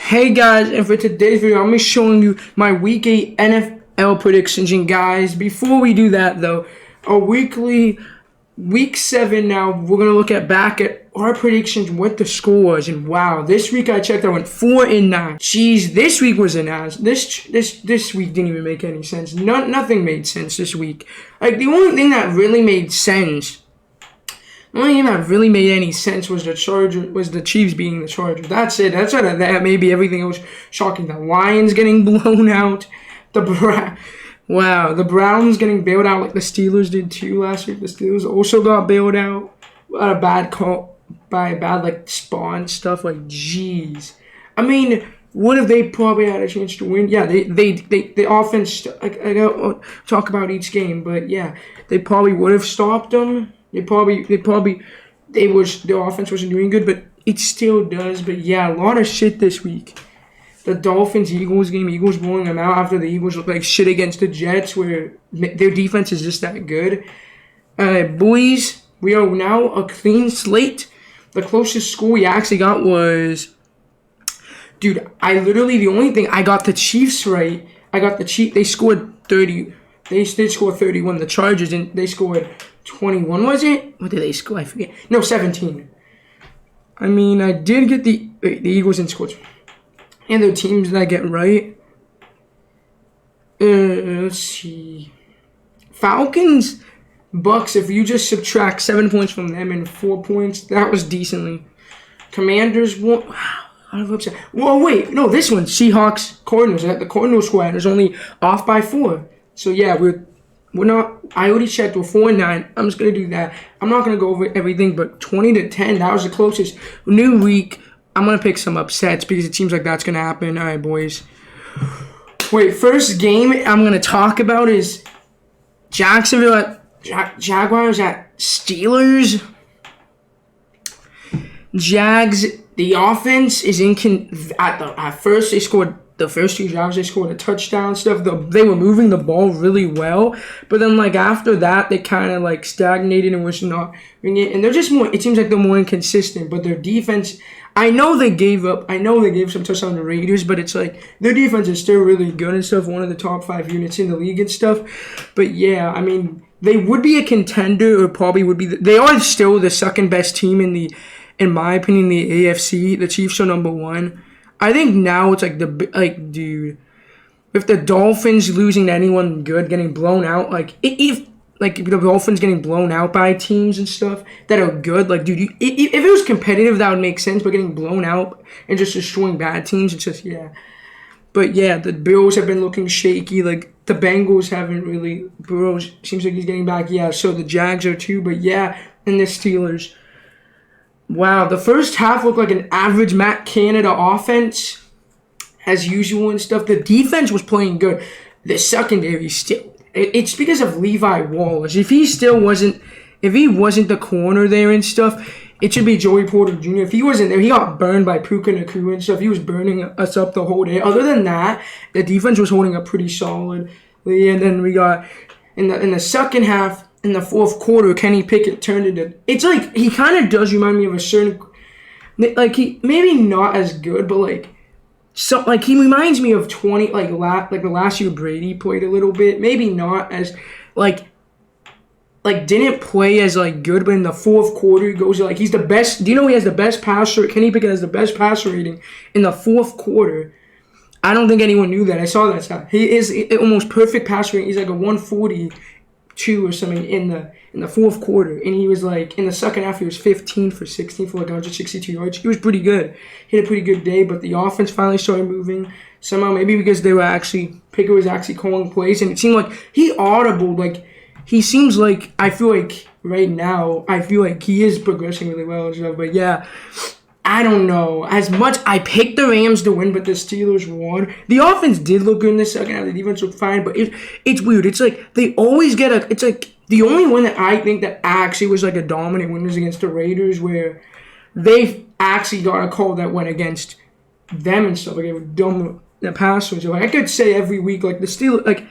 Hey guys, and for today's video, I'm going to be showing you my Week 8 NFL predictions. And guys, before we do that though, our weekly Week 7 now, we're going to look back at our predictions, what the score was. And wow, this week I checked, I went 4-9. Jeez, this week was an ass. This week didn't even make any sense. Nothing made sense this week. Like, the only thing that really made sense, the only thing that really made any sense was the Chiefs beating the Chargers. That's it. That's what that maybe everything else shocking. The Lions getting blown out. The Browns getting bailed out like the Steelers did too last week. The Steelers also got bailed out. A bad call by bad spawn stuff. Like, jeez. I mean, what if they probably had a chance to win? Yeah, the offense. I don't talk about each game, but yeah, they probably would have stopped them. The offense wasn't doing good, but it still does. But yeah, a lot of shit this week. The Dolphins-Eagles game, Eagles blowing them out after the Eagles looked like shit against the Jets, where their defense is just that good. Boys, we are now a clean slate. The closest score we actually got was, dude, the only thing, I got the Chiefs right. I got the Chiefs, they scored 30. They scored 31. The Chargers, and they scored 21, was it? What did they score? I forget. No, 17. I mean, I did get the Eagles and scored. And the teams that I get right. Let's see. Falcons, Bucks, if you just subtract 7 points from them and 4 points, that was decently. Commanders, wow. Whoa, wait. No, this one. Seahawks, Cardinals. The Cardinals squad is only off by 4. So, yeah, we're not. I already checked. We're 4-9. I'm just going to do that. I'm not going to go over everything, but 20-10, that was the closest. New week, I'm going to pick some upsets because it seems like that's going to happen. All right, boys. Wait, first game I'm going to talk about is Jacksonville Jaguars at Steelers. Jags, the offense is at first they scored. The first 2 drives, they scored a touchdown stuff. They were moving the ball really well. But then, after that, they kind of, stagnated and was not doing it. And they're just more, it seems like they're more inconsistent. But their defense, I know they gave some touchdowns to the Raiders. But it's like, their defense is still really good and stuff. One of the top 5 units in the league and stuff. But yeah, I mean, they would be a contender or probably would be. They are still the second best team in my opinion, the AFC. The Chiefs are number 1. I think now it's dude, if the Dolphins losing to anyone good, getting blown out, if the Dolphins getting blown out by teams and stuff that are good, dude, if it was competitive, that would make sense, but getting blown out and just destroying bad teams, it's just, yeah. But yeah, the Bills have been looking shaky, the Bengals haven't really, Burrows seems like he's getting back, yeah, so the Jags are too, but yeah, and the Steelers. Wow, the first half looked like an average Matt Canada offense, as usual and stuff. The defense was playing good. The secondary still, it's because of Levi Wallace. If he wasn't the corner there and stuff, it should be Joey Porter Jr. If he wasn't there, he got burned by Puka Nacua and stuff. He was burning us up the whole day. Other than that, the defense was holding up pretty solidly. And then we got, in the second half, in the fourth quarter, Kenny Pickett turned into. It's like he kind of does remind me of a certain, he maybe not as good, but he reminds me of the last year Brady played a little bit. Maybe not as didn't play as good, but in the fourth quarter he goes he's the best. Do you know he has the best passer? Kenny Pickett has the best passer rating in the fourth quarter. I don't think anyone knew that. I saw that stuff. He is almost perfect passer rating. He's a 142 or something in the fourth quarter, and he was in the second half he was 15 for 16 for 162 yards. He was pretty good. He had a pretty good day, but the offense finally started moving somehow. Maybe because Pickett was actually calling plays, and it seemed like he audibled. He seems like, I feel like right now he is progressing really well and stuff. But yeah, I don't know. As much I picked the Rams to win, but the Steelers won. The offense did look good in the second half. The defense looked fine, but it's weird. It's they always get the only one that I think that actually was a dominant win was against the Raiders, where they actually got a call that went against them and stuff. They were dumb the pass was. I could say every week, the Steelers,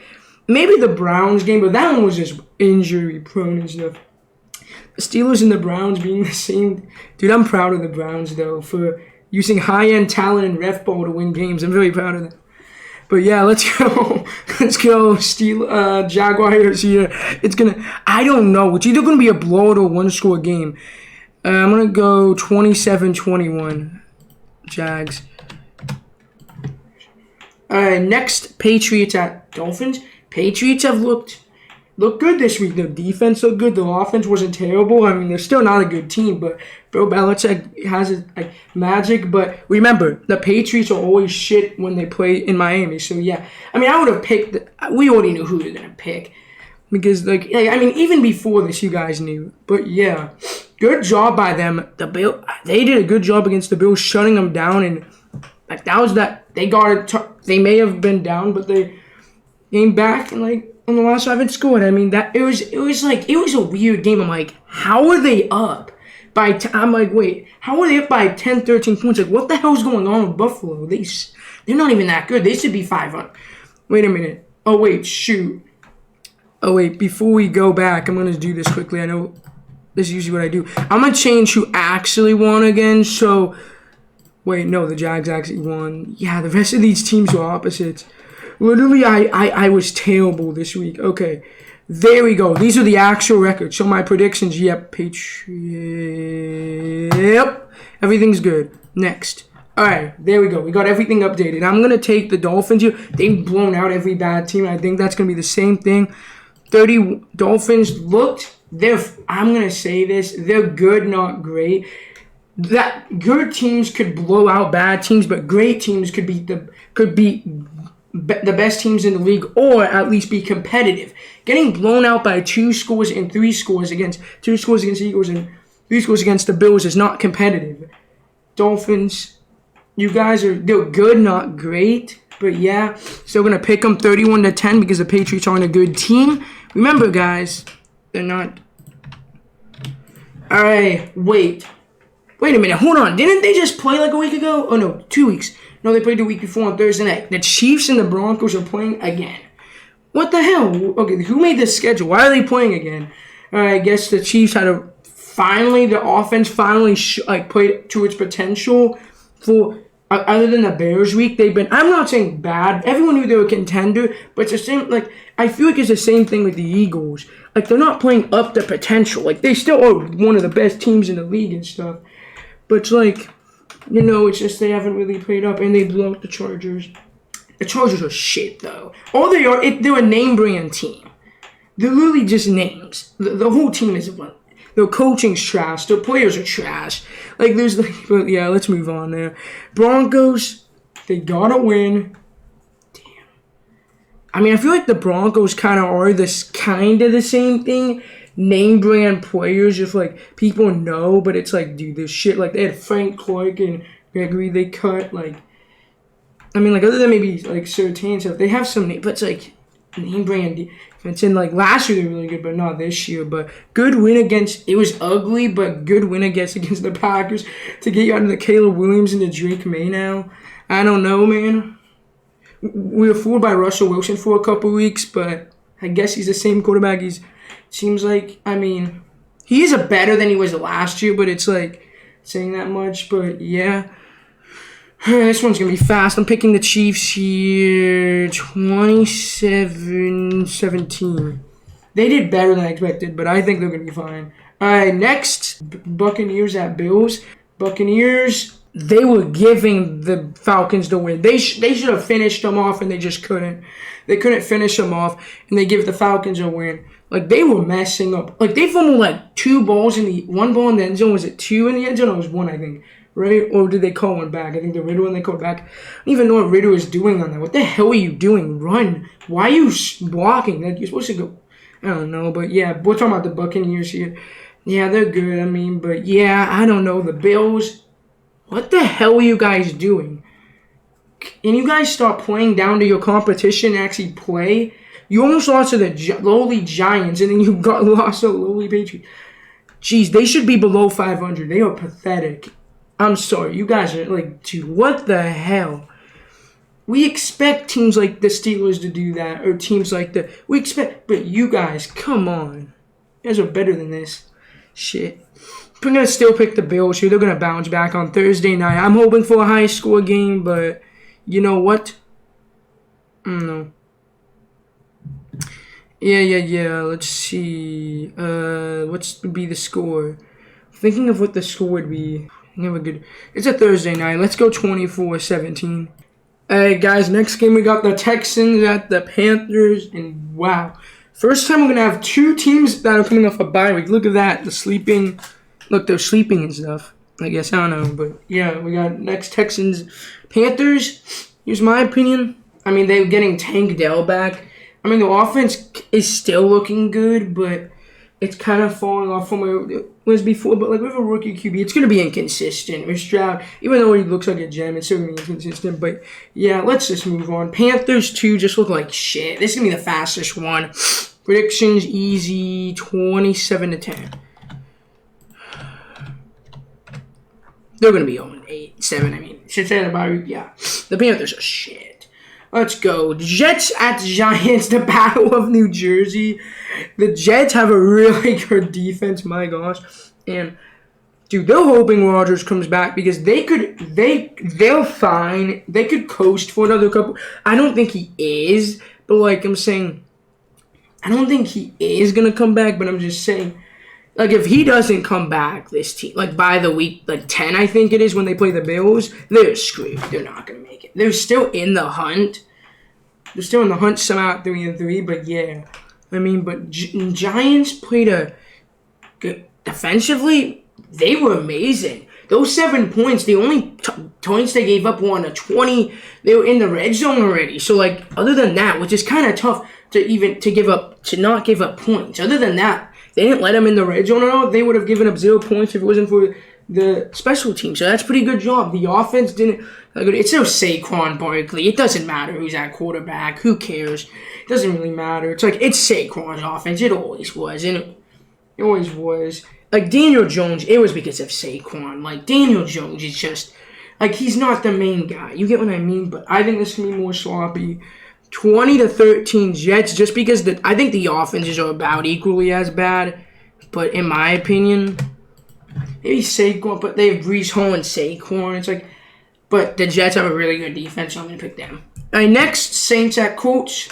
maybe the Browns game, but that one was just injury prone and stuff. The Steelers and the Browns being the same. Dude, I'm proud of the Browns, though, for using high-end talent and ref ball to win games. I'm very proud of that. But yeah, let's go. Let's go. Jaguars here. I don't know. It's either gonna be a blowout or one-score game. I'm gonna go 27-21. Jags. Alright, next, Patriots at Dolphins. Patriots have looked good this week. Their defense looked good. Their offense wasn't terrible. I mean, they're still not a good team, but Bill Belichick has his magic. But remember, the Patriots are always shit when they play in Miami. So yeah, I mean, I would have picked. We already knew who we were gonna pick because I mean, even before this, you guys knew. But yeah, good job by them. They did a good job against the Bills, shutting them down, and they got it. They may have been down, but they came back and on the last drive and scored. I mean, it was a weird game. I'm like, how are they up by? I'm like, wait, how are they up by 10, 13 points? Like, what the hell's going on with Buffalo? They're not even that good. They should be 500. Wait a minute. Oh wait, shoot. Oh wait, before we go back, I'm gonna do this quickly. I know this is usually what I do. I'm gonna change who actually won again. So. Wait, no, the Jags actually won. Yeah, the rest of these teams were opposites. Literally, I was terrible this week. Okay, there we go. These are the actual records. So my predictions, yep, Yep, everything's good. Next. All right, there we go. We got everything updated. I'm going to take the Dolphins here. They've blown out every bad team. I think that's going to be the same thing. Dolphins I'm going to say this. They're good, not great. That good teams could blow out bad teams, but great teams could beat the best teams in the league, or at least be competitive. Getting blown out by 2 scores and 3 scores against 2 scores against the Eagles and 3 scores against the Bills is not competitive. Dolphins, they're good, not great, but yeah, still gonna pick them 31-10 because the Patriots aren't a good team. Remember, guys, they're not. All right, wait a minute, hold on. Didn't they just play like a week ago? Oh, no, 2 weeks. No, they played the week before on Thursday night. The Chiefs and the Broncos are playing again. What the hell? Okay, who made this schedule? Why are they playing again? I guess the Chiefs had the offense finally played to its potential. For other than the Bears week, I'm not saying bad. Everyone knew they were a contender, but it's the same, I feel like it's the same thing with the Eagles. They're not playing up to potential. They still are one of the best teams in the league and stuff. But it's just they haven't really played up, and they blew out the Chargers. The Chargers are shit, though. All they are, they're a name-brand team. They're literally just names. The whole team is one. Their coaching's trash. Their players are trash. But yeah, let's move on there. Broncos, they gotta win. Damn. I mean, I feel like the Broncos kind of are the same thing. Name brand players, if people know, but it's dude, this shit. They had Frank Clark and Gregory they cut. Other than maybe Surtain stuff, they have some name, but it's name brand defense. And last year they were really good, but not this year. But good win it was ugly, but good win against the Packers to get you out of the Caleb Williams and the Drake May now. I don't know, man. We were fooled by Russell Wilson for a couple weeks, but I guess he's the same quarterback. Seems he is better than he was last year, but it's saying that much. But yeah, this one's gonna be fast. I'm picking the Chiefs here, 27-17. They did better than I expected, but I think they're gonna be fine. All right, next, Buccaneers at Bills. Buccaneers, they were giving the Falcons the win. They should have finished them off, and they just couldn't. They couldn't finish them off, and they give the Falcons a win. They were messing up. They fumbled 2 balls one ball in the end zone. Was it 2 in the end zone? Or it was 1, I think. Right? Or did they call one back? I think the Ritter one they called back. I don't even know what Ritter was doing on that. What the hell are you doing? Run. Why are you blocking? You're supposed to go. I don't know. But yeah, we're talking about the Buccaneers here. Yeah, they're good. But yeah, I don't know. The Bills. What the hell are you guys doing? Can you guys start playing down to your competition and actually play? You almost lost to the lowly Giants, and then you lost to the lowly Patriots. Jeez, they should be below 500. They are pathetic. I'm sorry. You guys are dude, what the hell? We expect teams like the Steelers to do that, or teams but you guys, come on. You guys are better than this shit. I'm going to still pick the Bills here. They're going to bounce back on Thursday night. I'm hoping for a high-score game, but you know what? No. Yeah. Let's see. What's to be the score? Thinking of what the score would be. Never good. It's a Thursday night. Let's go 24-17. Alright, guys. Next game, we got the Texans at the Panthers. And wow. First time we're going to have two teams that are coming off a bye week. Look at that. The sleeping. Look, they're sleeping and stuff. I guess. I don't know. But yeah, we got next Texans. Panthers. Here's my opinion. I mean, they're getting Tank Dell back. I mean, the offense is still looking good, but it's kind of falling off from where it was before. But, like, with a rookie QB, it's going to be inconsistent. With Stroud, even though he looks like a gem, it's still going to be inconsistent. But, yeah, let's just move on. Panthers, too, just look like shit. This is going to be the fastest one. Predictions, easy, 27-10. They're going to be 0-8-7. I mean, since they had a bye week, yeah. The Panthers are shit. Let's go. Jets at Giants, the Battle of New Jersey. The Jets have a really good defense, my gosh. And, dude, they're hoping Rodgers comes back because they're fine. They could coast for another couple. I don't think he is, but, like I'm saying, I don't think he is going to come back, but I'm just saying, like, if he doesn't come back, this team, like, by the week, like, 10, I think it is, when they play the Bills, they're screwed. They're not going to make it. They're still in the hunt. They're still in the hunt somehow at 3-3, but yeah. I mean, but Giants played a good defensively. They were amazing. Those 7 points, the only points they gave up were on a 20. They were in the red zone already. So, like, other than that, which is kind of tough to not give up points. Other than that, they didn't let them in the red zone at all. They would have given up 0 points if it wasn't for the special team. So that's a pretty good job. The offense didn't. It's no Saquon Barkley. It doesn't matter who's at quarterback. Who cares? It doesn't really matter. It's like, it's Saquon's offense. It always was. And it always was. Like, Daniel Jones, it was because of Saquon. Like, Daniel Jones is just, like, he's not the main guy. You get what I mean? But I think this can be more sloppy. 20-13 Jets, just because I think the offenses are about equally as bad. But in my opinion, maybe Saquon, but they have Breece Hall and Saquon. It's like, but the Jets have a really good defense, so I'm going to pick them. All right, next, Saints at Colts.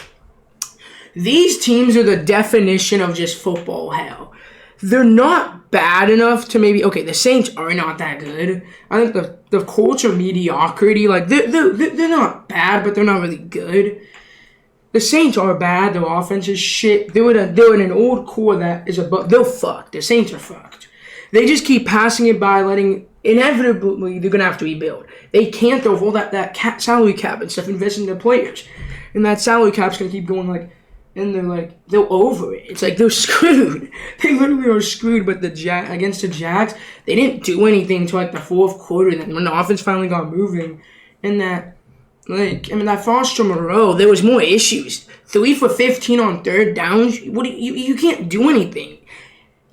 These teams are the definition of just football hell. They're not bad enough to maybe, okay, the Saints are not that good. I think the Colts are mediocrity. Like, they're not bad, but they're not really good. The Saints are bad. Their offense is shit. They're in an old core that is above. They're fucked. The Saints are fucked. They just keep passing it by, inevitably, they're going to have to rebuild. They can't, though, with all that salary cap and stuff, invest in their players. And that salary cap's going to keep going, and they're over it. It's like, they're screwed. They literally are screwed, but against the Jags, they didn't do anything until, the fourth quarter. Then when the offense finally got moving, and that Foster Moreau, there was more issues. 3 for 15 on third downs. You can't do anything.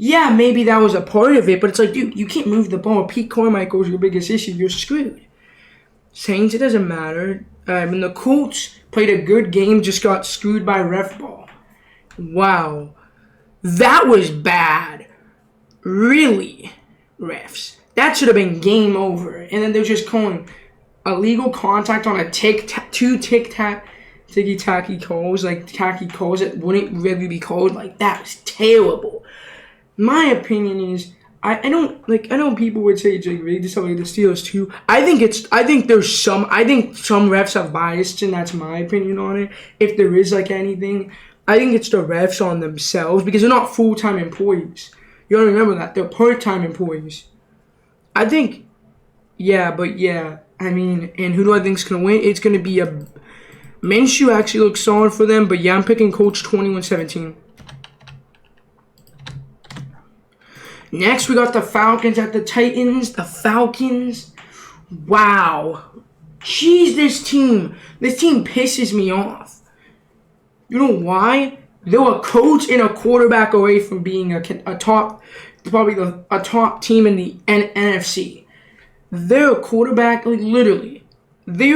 Yeah, maybe that was a part of it, but it's like, dude, you can't move the ball. Pete Carmichael's your biggest issue. You're screwed. Saints, it doesn't matter. And the Colts played a good game, just got screwed by ref ball. Wow. That was bad. Really, refs. That should have been game over. And then they're just calling illegal contact on a ticky-tacky calls, tacky calls that wouldn't really be called. That was terrible. My opinion is, I know people would say it's rigged to something the Steelers too. I think some refs have bias, and that's my opinion on it. If there is anything, I think it's the refs on themselves because they're not full-time employees. You gotta remember that. They're part-time employees. I think, yeah, I mean, and who do I think is gonna win? It's gonna be Minshew actually looks solid for them, but yeah, I'm picking Colts 21-17. Next, we got the Falcons at the Titans. The Falcons. Wow. Jeez, this team pisses me off. You know why? They're a coach and a quarterback away from being a top team in the NFC. They're a quarterback, they're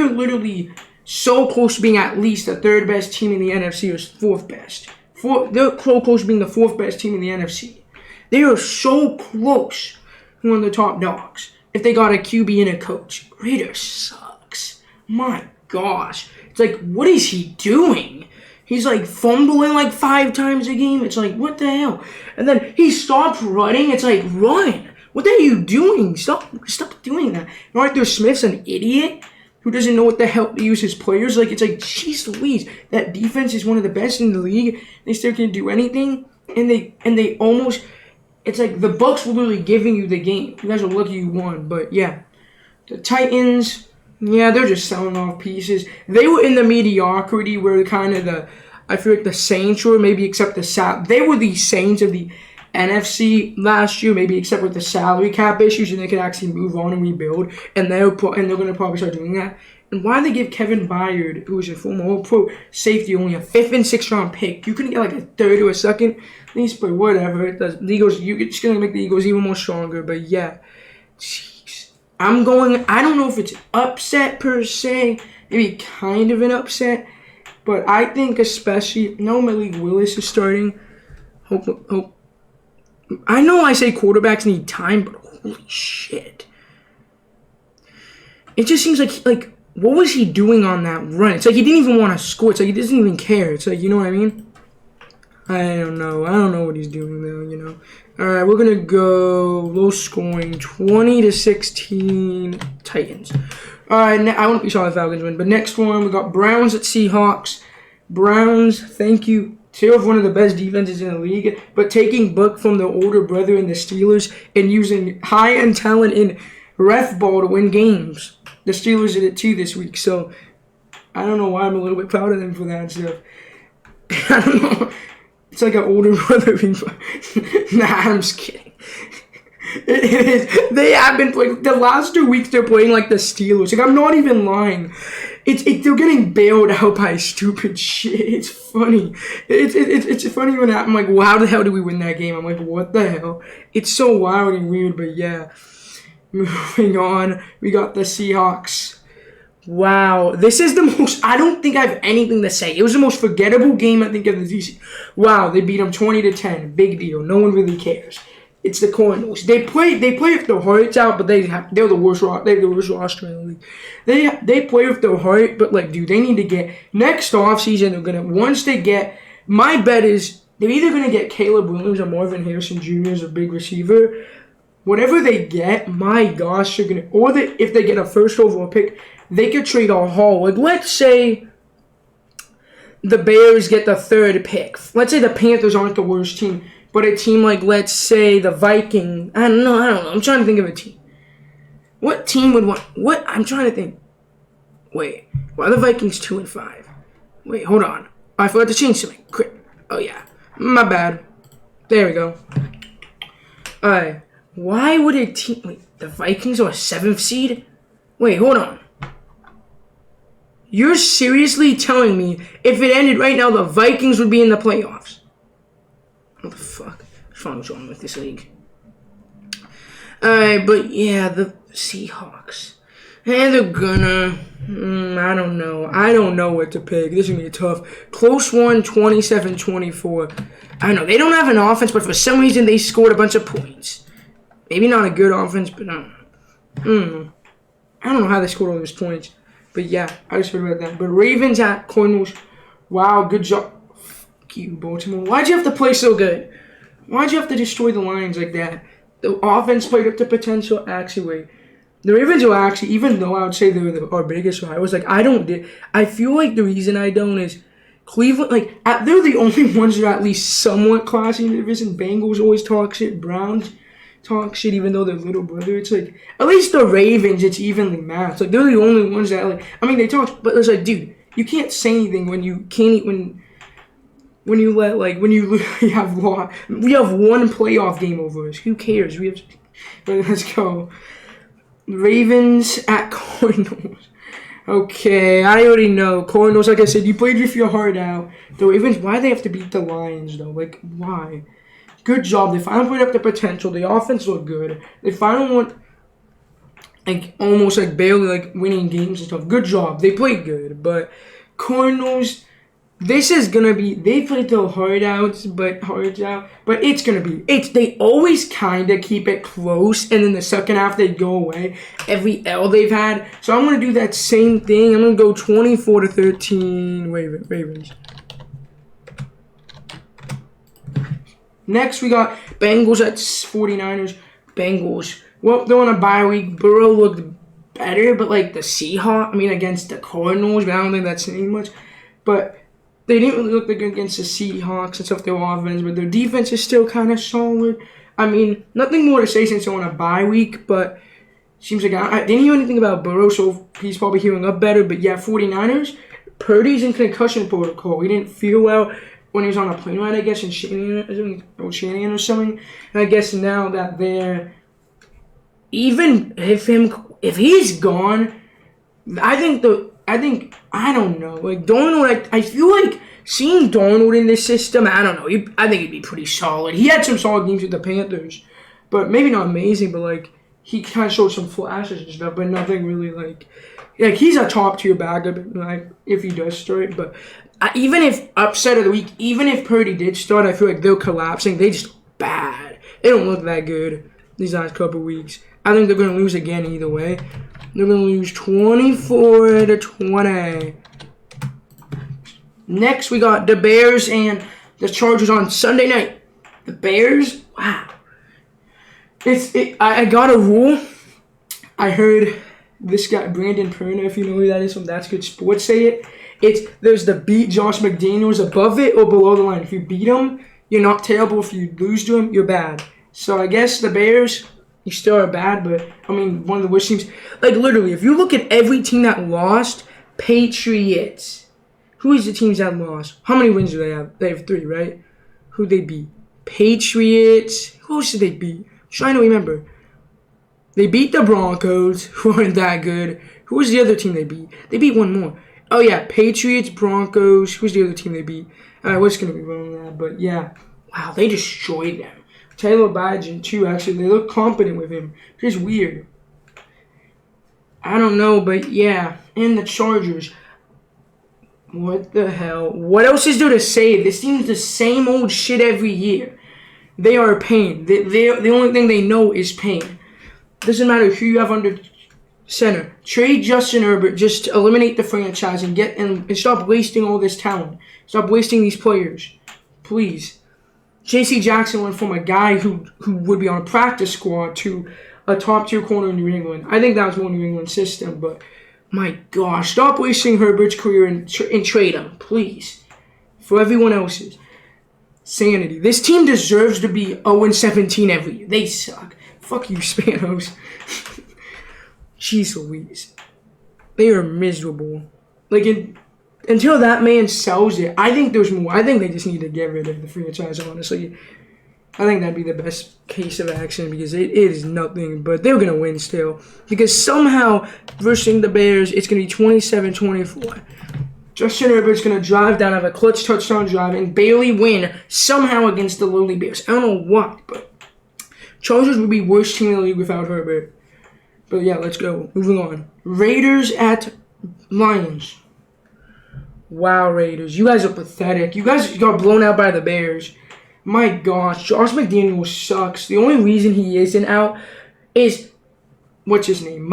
literally so close to being at least the third best team in the NFC or fourth best. They're so close to being the fourth best team in the NFC. They are so close. who are the top dogs. If they got a QB and a coach. Raiders sucks. My gosh. It's like, what is he doing? He's like fumbling like 5 times a game. It's like, what the hell? And then he stopped running. It's like, run. What the hell are you doing? Stop doing that. Arthur Smith's an idiot who doesn't know what the hell to use his players. Like, it's like, jeez Louise, that defense is one of the best in the league. They still can't do anything. And they almost, it's like the Bucs were literally giving you the game. You guys are lucky you won. But yeah, the Titans, yeah, they're just selling off pieces. They were in the mediocrity where kind of I feel like the Saints were, maybe except the South. They were the Saints of the NFC last year, maybe except with the salary cap issues, and they could actually move on and rebuild. And they're going to probably start doing that. And why they give Kevin Byard, who is a former All-Pro safety, only a 5th and 6th round pick? You couldn't get like a 3rd or a 2nd, at least, but whatever. The Eagles, it's going to make the Eagles even more stronger. But yeah, jeez. I don't know if it's upset per se, maybe kind of an upset, but I think especially, no, Malik Willis is starting. Hope. I know I say quarterbacks need time, but holy shit. It just seems like what was he doing on that run? It's like he didn't even want to score. It's like he doesn't even care. It's like, you know what I mean? I don't know. I don't know what he's doing though, you know. All right, we're going to go low scoring, 20-16 Titans. All right, I wouldn't be sorry if Falcons win, but next one, we got Browns at Seahawks. Browns, thank you. Two of one of the best defenses in the league, but taking book from the older brother in the Steelers and using high-end talent in ref ball to win games. The Steelers did it too this week, so I don't know why I'm a little bit proud of them for that stuff. I don't know. It's like an older brother being Nah, I'm just kidding. It is. They have been playing the last 2 weeks. They're playing like the Steelers. Like, I'm not even lying. They're getting bailed out by stupid shit. It's funny. It's funny when I'm like, well, how the hell did we win that game? I'm like, what the hell? It's so wild and weird, but yeah. Moving on, we got the Seahawks. Wow, this is the most, I don't think I have anything to say. It was the most forgettable game, I think, of the season. Wow, they beat them 20-10. Big deal. No one really cares. It's the Cardinals. They play with their hearts out, but they're the worst. They're the worst roster in the league. They play with their heart, but like, dude, they need to get next offseason. They're gonna once they get. My bet is they're either gonna get Caleb Williams or Marvin Harrison Jr. as a big receiver. Whatever they get, my gosh, they're gonna. Or if they get a first overall pick, they could trade a haul. Like, let's say the Bears get the 3rd pick. Let's say the Panthers aren't the worst team. But a team like, let's say, the Vikings. I don't know. I'm trying to think of a team. What team would want... What? I'm trying to think. Wait. Why are the Vikings 2-5? Wait, hold on. I forgot to change something. Quick. Oh, yeah. My bad. There we go. Alright. Why would a team... Wait, the Vikings are a 7th seed? Wait, hold on. You're seriously telling me if it ended right now, the Vikings would be in the playoffs? What the fuck? What's wrong with this league? Alright, but yeah, the Seahawks. And they're gonna... I don't know. I don't know what to pick. This is gonna be tough. Close one, 27-24. I don't know. They don't have an offense, but for some reason they scored a bunch of points. Maybe not a good offense, but I don't know. I don't know how they scored all those points. But yeah, I just heard about that. But Ravens at Cardinals. Wow, good job. You, Baltimore. Why'd you have to play so good? Why'd you have to destroy the Lions like that? The offense played up to potential. Actually, the Ravens are actually, even though I would say they're our biggest rivals, like I feel like the reason I don't is Cleveland, like they're the only ones that are at least somewhat classy in the division. Bengals always talk shit. Browns talk shit, even though they're little brother. It's like, at least the Ravens, it's evenly matched. Like, they're the only ones that, like, I mean, they talk, but it's like, dude, you can't say anything when you can't, when you literally have we have one playoff game over us. Who cares? But let's go. Ravens at Cardinals. Okay, I already know. Cardinals, like I said, you played with your heart out. The Ravens, why do they have to beat the Lions, though? Like, why? Good job. They finally played up the potential. The offense looked good. They finally went, like, almost, like, barely, like, winning games and stuff. Good job. They played good. But Cardinals... This is gonna be. They played the hard out, but it's gonna be. They always kind of keep it close, and then the second half they go away. Every L they've had, so I'm gonna do that same thing. I'm gonna go 24-13 Ravens. Next we got Bengals at 49ers. Bengals. Well, they're on a bye week. Burrow looked better, but like the Seahawks. I mean, against the Cardinals, but I don't think that's saying much. But they didn't really look that good against the Seahawks and stuff, their offense, but their defense is still kind of solid. I mean, nothing more to say since they're on a bye week, but seems like I didn't hear anything about Burrow, so he's probably healing up better. But yeah, 49ers, Purdy's in concussion protocol. He didn't feel well when he was on a plane ride, I guess, in Shannon or something. And I guess now that they're, even if he's gone, I don't know. Like, Darnold, I feel like seeing Darnold in this system, I don't know. I think he'd be pretty solid. He had some solid games with the Panthers, but maybe not amazing, but, like, he kind of showed some flashes and stuff, but nothing really, like he's a top-tier backup, like, if he does start. But even if upset of the week, even if Purdy did start, I feel like they're collapsing. They just bad. They don't look that good these last couple weeks. I think they're going to lose again either way. They're going to lose 24-20. Next, we got the Bears and the Chargers on Sunday night. The Bears, wow. I got a rule. I heard this guy, Brandon Perna, if you know who that is from That's Good Sports, say it. There's the beat Josh McDaniels above it or below the line. If you beat him, you're not terrible. If you lose to him, you're bad. So I guess the Bears, you still are bad, but, I mean, one of the worst teams. Like, literally, if you look at every team that lost, Patriots. Who is the teams that lost? How many wins do they have? They have 3, right? Who'd they beat? Patriots. Who else did they beat? I'm trying to remember. They beat the Broncos, who aren't that good. Who was the other team they beat? They beat one more. Oh, yeah, Patriots, Broncos. Who's the other team they beat? What's going to be wrong with that? But, yeah. Wow, they destroyed them. Taylor Biden, too, actually. They look competent with him. Just weird. I don't know, but, yeah. And the Chargers. What the hell? What else is there to say? This team's the same old shit every year. They are pain. The only thing they know is pain. Doesn't matter who you have under center. Trade Justin Herbert just to eliminate the franchise and stop wasting all this talent. Stop wasting these players. Please. J.C. Jackson went from a guy who would be on a practice squad to a top-tier corner in New England. I think that was more New England system, but my gosh, stop wasting Herbert's career and trade him, please. For everyone else's sanity. This team deserves to be 0-17 every year. They suck. Fuck you, Spanos. Jeez Louise. They are miserable. Like, until that man sells it, I think there's more. I think they just need to get rid of the franchise, honestly. I think that'd be the best case of action because it is nothing, but they're going to win still. Because somehow, versus the Bears, it's going to be 27-24. Justin Herbert's going to drive down, have a clutch touchdown drive, and barely win somehow against the lowly Bears. I don't know what, but Chargers would be worst team in the league without Herbert. But yeah, let's go. Moving on. Raiders at Lions. Wow, Raiders. You guys are pathetic. You guys got blown out by the Bears. My gosh, Josh McDaniels sucks. The only reason he isn't out is, what's his name?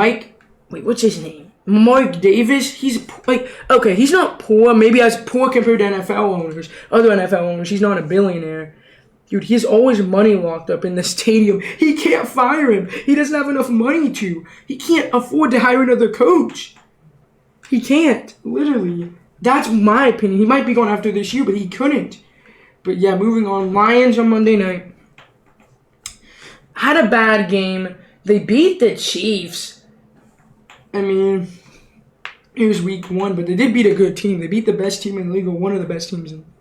What's his name? Mark Davis. He's like, okay, he's not poor. Maybe as poor compared to NFL owners, other NFL owners. He's not a billionaire. Dude, he's always money locked up in the stadium. He can't fire him. He doesn't have enough money to. He can't afford to hire another coach. He can't, literally. That's my opinion. He might be going after this year, but he couldn't. But yeah, moving on. Lions on Monday night. Had a bad game. They beat the Chiefs. I mean, it was week 1, but they did beat a good team. They beat the best team in the league, or one of the best teams in the league.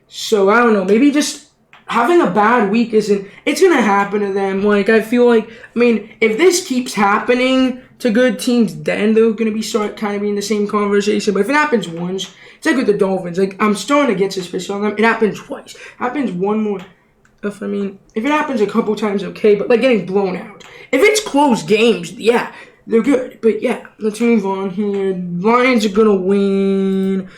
So, I don't know. Maybe just having a bad week it's going to happen to them. Like, I feel like, I mean, if this keeps happening to good teams, then they're going to be kind of be in the same conversation. But if it happens once, it's like with the Dolphins. Like, I'm starting to get suspicious on them. It happens twice. It happens one more. If it happens a couple times, okay. But, like, getting blown out. If it's close games, yeah, they're good. But, yeah, let's move on here. Lions are going to win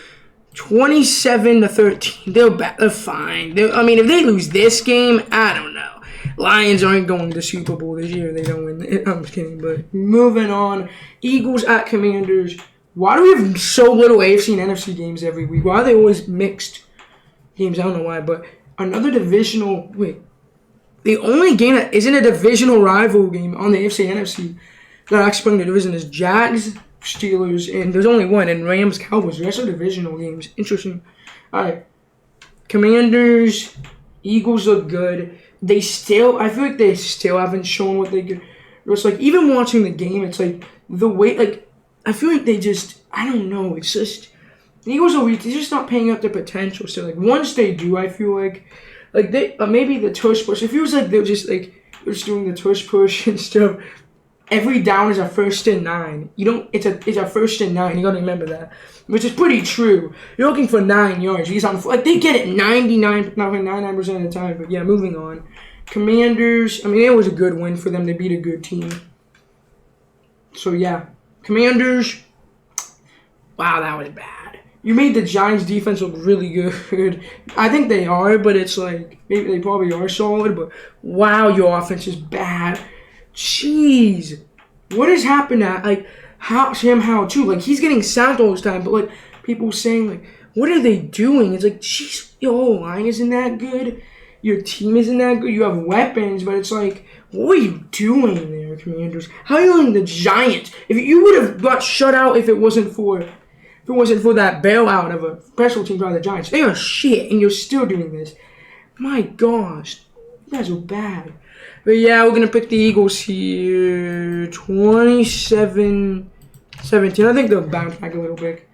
27-13. They're fine. I mean, if they lose this game, I don't know. Lions aren't going to Super Bowl this year. They don't win. I'm just kidding. But moving on. Eagles at Commanders. Why do we have so little AFC and NFC games every week? Why are they always mixed games? I don't know why. But another divisional. Wait. The only game that isn't a divisional rival game on the AFC and NFC that actually playing the division is Jags, Steelers, and there's only one, and Rams, Cowboys. The rest are divisional games. Interesting. All right. Commanders, Eagles look good. I feel like they still haven't shown what they could. It's like, even watching the game, it's like, the way, like, I feel like they just, I don't know, it's just, the Eagles are weak. They're just not paying up their potential. So, like, once they do, I feel like they, maybe the tush push, it feels like they're just doing the tush push and stuff. Every down is a 1st and 9. It's a 1st and 9. You gotta remember that, which is pretty true. You're looking for 9 yards. He's on the like they get it 99% of the time. But yeah, moving on. Commanders. I mean, it was a good win for them. They beat a good team. So yeah, Commanders. Wow, that was bad. You made the Giants defense look really good. I think they are, but it's like maybe they probably are solid. But wow, your offense is bad. Jeez, what has happened at, like, Sam Howell, too? Like, he's getting sacked all this time, but, like, people saying, like, what are they doing? It's like, jeez, your whole line isn't that good. Your team isn't that good. You have weapons, but it's like, what are you doing there, Commanders? How are you letting the Giants? If you would have got shut out if it wasn't for that bailout of a special team by the Giants. They are shit, and you're still doing this. My gosh, you guys are bad. But yeah, we're going to pick the Eagles here. 27-17. I think they'll bounce back a little bit.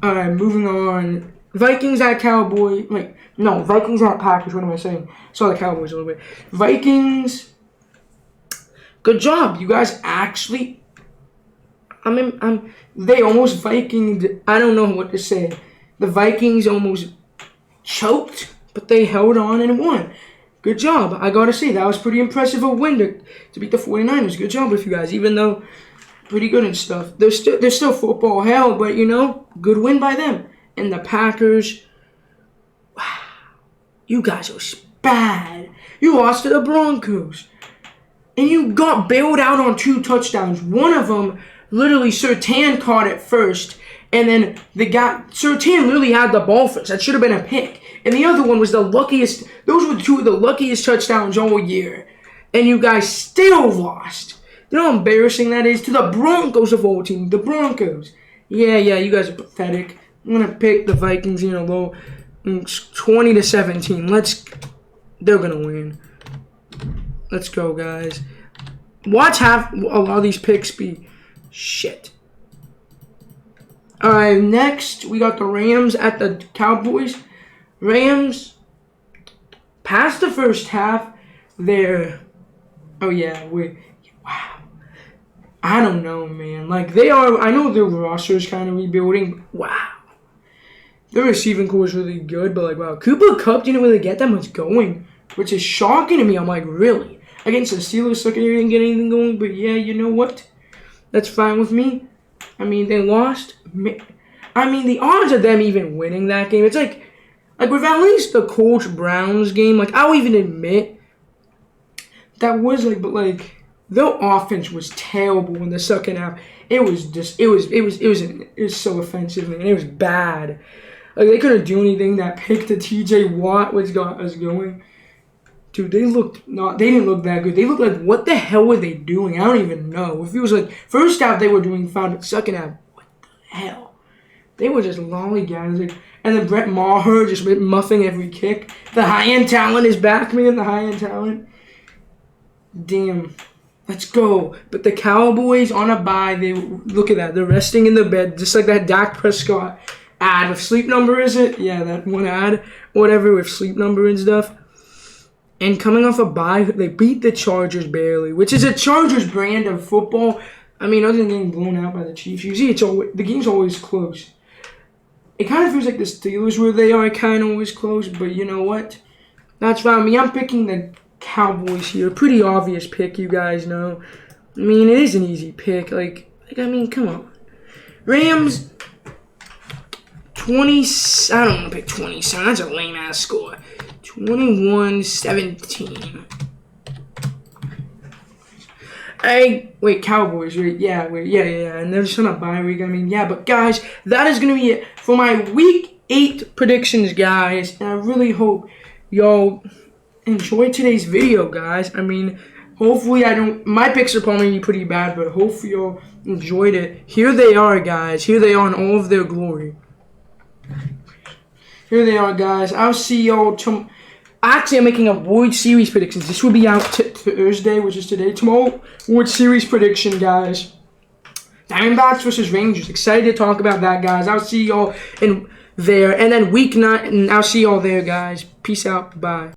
Alright, moving on. Vikings at Cowboys. Vikings at Packers. What am I saying? Saw the Cowboys a little bit. Vikings. Good job. You guys actually. They almost Vikinged. I don't know what to say. The Vikings almost choked, but they held on and won. Good job. I gotta say, that was pretty impressive a win to beat the 49ers. Good job with you guys, even though pretty good and stuff. They're still football hell, but, you know, good win by them. And the Packers, wow, you guys are bad. You lost to the Broncos. And you got bailed out on 2 touchdowns. One of them, literally, Surtain caught it first. And then Surtain literally had the ball first. That should have been a pick. And the other one was the luckiest. Those were 2 of the luckiest touchdowns all year. And you guys still lost. You know how embarrassing that is? To the Broncos of all teams. The Broncos. Yeah, you guys are pathetic. I'm going to pick the Vikings in a low 20-17. They're going to win. Let's go, guys. Watch a lot of these picks be shit. Alright, next we got the Rams at the Cowboys. Rams, past the first half, wow. I don't know, man. Like, I know their roster is kind of rebuilding. Wow. Their receiving core is really good, but, like, wow. Cooper Kupp didn't really get that much going, which is shocking to me. I'm like, really? Against the Steelers secondary didn't get anything going, but yeah, you know what? That's fine with me. I mean, they lost. I mean, the odds of them even winning that game, it's like with at least the Colts Browns game, like, I'll even admit that was their offense was terrible in the second half. It was so offensive, man. It was bad. Like, they couldn't do anything. That pick to T.J. Watt was going. Dude, they didn't look that good. They looked like, what the hell were they doing? I don't even know. It feels like first half they were doing fine, but second half, what the hell? They were just lollygagging. And then Brett Maher just muffing every kick. The high-end talent is back, man. The high-end talent. Damn. Let's go. But the Cowboys on a bye, look at that. They're resting in the bed, just like that Dak Prescott ad with Sleep Number, is it? Yeah, that one ad, whatever, with Sleep Number and stuff. And coming off a bye, they beat the Chargers barely, which is a Chargers brand of football. I mean, other than getting blown out by the Chiefs, you see the game's always close. It kind of feels like the Steelers where they are kind of always close, but you know what? That's fine. I mean, I'm picking the Cowboys here. Pretty obvious pick, you guys know. I mean, it is an easy pick. Like I mean, come on. Rams, 20. I don't want to pick 27. That's a lame ass score. 21-17. Wait, Cowboys, right? Yeah, and they're just on a bye week. I mean, yeah, but guys, that is gonna be it for my week 8 predictions, guys. And I really hope y'all enjoyed today's video, guys. I mean, hopefully my picks are probably pretty bad, but hopefully y'all enjoyed it. Here they are, guys. Here they are in all of their glory. Here they are, guys. I'll see y'all tomorrow. Actually, I'm making a World Series predictions. This will be out Thursday, which is today. Tomorrow, World Series prediction, guys. Diamondbacks versus Rangers. Excited to talk about that, guys. I'll see y'all in there. And then week 9, and I'll see y'all there, guys. Peace out. Bye.